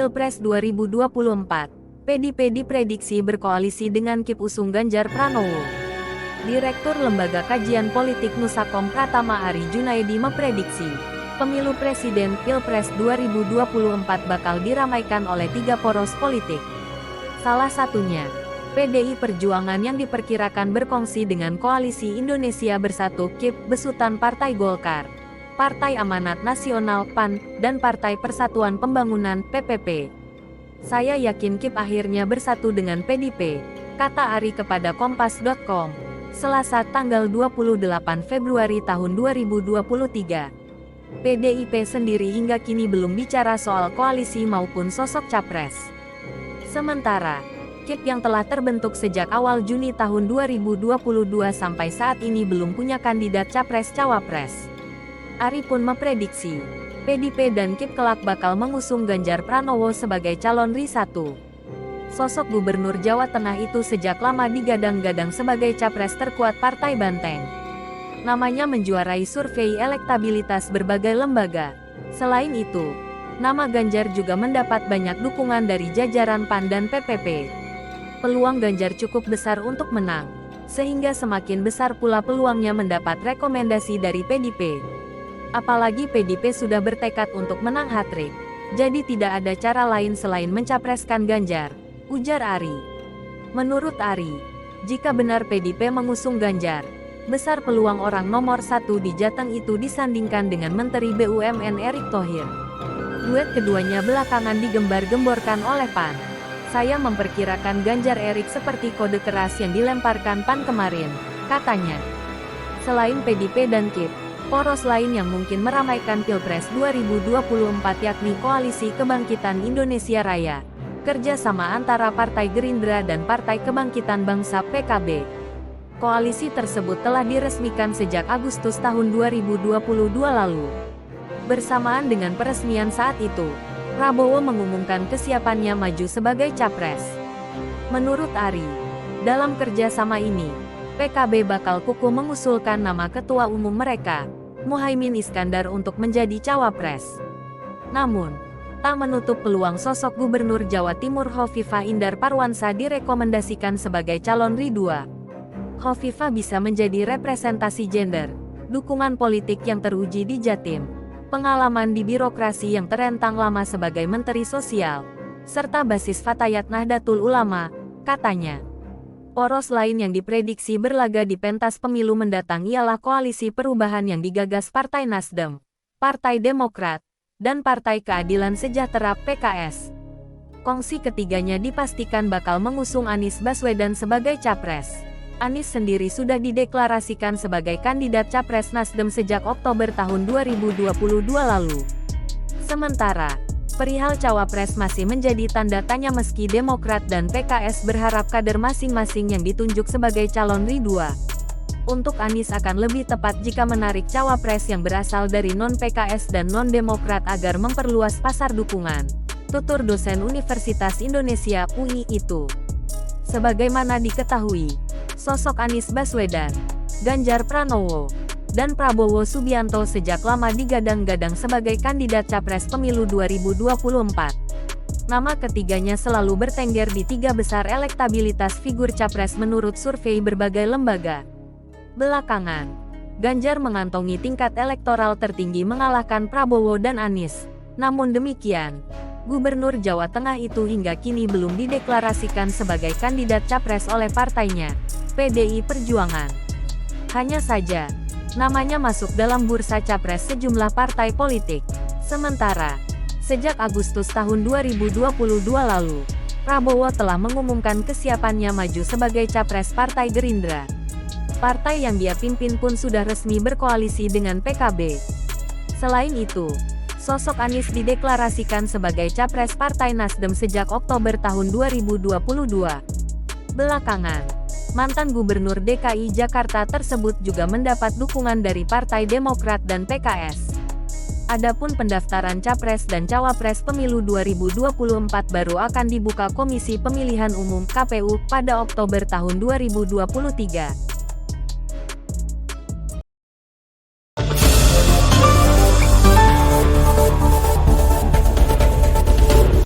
Pilpres 2024, PDIP diprediksi berkoalisi dengan KIP usung Ganjar Pranowo. Direktur Lembaga Kajian Politik Nusakom Pratama Ari Junaidi memprediksi, pemilu presiden Pilpres 2024 bakal diramaikan oleh 3 poros politik. Salah satunya, PDI Perjuangan yang diperkirakan berkongsi dengan Koalisi Indonesia Bersatu KIP besutan Partai Golkar, Partai Amanat Nasional PAN, dan Partai Persatuan Pembangunan PPP. Saya yakin KIP akhirnya bersatu dengan PDIP, kata Ari kepada Kompas.com, Selasa tanggal 28 Februari tahun 2023. PDIP sendiri hingga kini belum bicara soal koalisi maupun sosok capres. Sementara, KIP yang telah terbentuk sejak awal Juni tahun 2022 sampai saat ini belum punya kandidat capres-cawapres. Ari pun memprediksi, PDIP dan KIP kelak bakal mengusung Ganjar Pranowo sebagai calon RI 1. Sosok Gubernur Jawa Tengah itu sejak lama digadang-gadang sebagai capres terkuat Partai Banteng. Namanya menjuarai survei elektabilitas berbagai lembaga. Selain itu, nama Ganjar juga mendapat banyak dukungan dari jajaran PAN dan PPP. Peluang Ganjar cukup besar untuk menang, sehingga semakin besar pula peluangnya mendapat rekomendasi dari PDIP. Apalagi PDIP sudah bertekad untuk menang hat-trick, jadi tidak ada cara lain selain mencapreskan Ganjar, ujar Ari. Menurut Ari, jika benar PDIP mengusung Ganjar, besar peluang orang nomor 1 di Jateng itu disandingkan dengan Menteri BUMN Erick Thohir. Duet keduanya belakangan digembar-gemborkan oleh PAN. Saya memperkirakan Ganjar Erick seperti kode keras yang dilemparkan PAN kemarin, katanya. Selain PDIP dan KIP, poros lain yang mungkin meramaikan Pilpres 2024 yakni Koalisi Kebangkitan Indonesia Raya, kerjasama antara Partai Gerindra dan Partai Kebangkitan Bangsa PKB. Koalisi tersebut telah diresmikan sejak Agustus tahun 2022 lalu. Bersamaan dengan peresmian saat itu, Prabowo mengumumkan kesiapannya maju sebagai capres. Menurut Ari, dalam kerjasama ini, PKB bakal kukuh mengusulkan nama ketua umum mereka, Muhaimin Iskandar untuk menjadi cawapres. Namun, tak menutup peluang sosok Gubernur Jawa Timur Hovifah Indar Parwansa direkomendasikan sebagai calon RI 2. Hovifah bisa menjadi representasi gender, dukungan politik yang teruji di Jatim, pengalaman di birokrasi yang terentang lama sebagai Menteri Sosial, serta basis Fatayat Nahdlatul Ulama, katanya. Poros lain yang diprediksi berlaga di pentas pemilu mendatang ialah Koalisi Perubahan yang digagas Partai Nasdem, Partai Demokrat, dan Partai Keadilan Sejahtera (PKS). Kongsi ketiganya dipastikan bakal mengusung Anies Baswedan sebagai capres. Anies sendiri sudah dideklarasikan sebagai kandidat capres Nasdem sejak Oktober tahun 2022 lalu. Sementara, perihal cawapres masih menjadi tanda tanya meski Demokrat dan PKS berharap kader masing-masing yang ditunjuk sebagai calon RI 2. Untuk Anies akan lebih tepat jika menarik cawapres yang berasal dari non-PKS dan non-Demokrat agar memperluas pasar dukungan, tutur dosen Universitas Indonesia UI itu. Sebagaimana diketahui, sosok Anies Baswedan, Ganjar Pranowo, dan Prabowo Subianto sejak lama digadang-gadang sebagai kandidat capres pemilu 2024. Nama ketiganya selalu bertengger di 3 besar elektabilitas figur capres menurut survei berbagai lembaga. Belakangan, Ganjar mengantongi tingkat elektoral tertinggi mengalahkan Prabowo dan Anies. Namun demikian, Gubernur Jawa Tengah itu hingga kini belum dideklarasikan sebagai kandidat capres oleh partainya, PDI Perjuangan. Hanya saja, namanya masuk dalam bursa capres sejumlah partai politik. Sementara, sejak Agustus tahun 2022 lalu, Prabowo telah mengumumkan kesiapannya maju sebagai capres Partai Gerindra. Partai yang dia pimpin pun sudah resmi berkoalisi dengan PKB. Selain itu, sosok Anies dideklarasikan sebagai capres Partai Nasdem sejak Oktober tahun 2022. Belakangan, mantan Gubernur DKI Jakarta tersebut juga mendapat dukungan dari Partai Demokrat dan PKS. Adapun pendaftaran Capres dan Cawapres Pemilu 2024 baru akan dibuka Komisi Pemilihan Umum (KPU) pada Oktober tahun 2023.